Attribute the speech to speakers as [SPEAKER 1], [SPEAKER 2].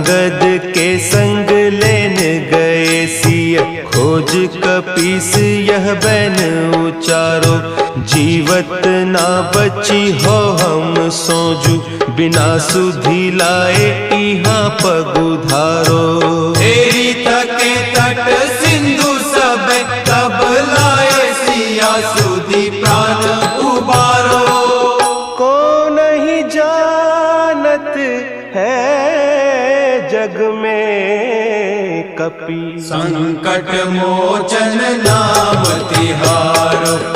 [SPEAKER 1] अंगद के संग लेन गए सिय, खोज कपीस यह बैन उचारो। जीवत ना बची हो हम सोजू, बिना सुधी लाए इहाँ पगुधारो।
[SPEAKER 2] तेरी थके तट सिंधु सब तब लाए सिया सुधी प्राण उबारो।
[SPEAKER 1] को नहीं जानत है जग में कपि,
[SPEAKER 2] संकट मोचन नाम तिहारो।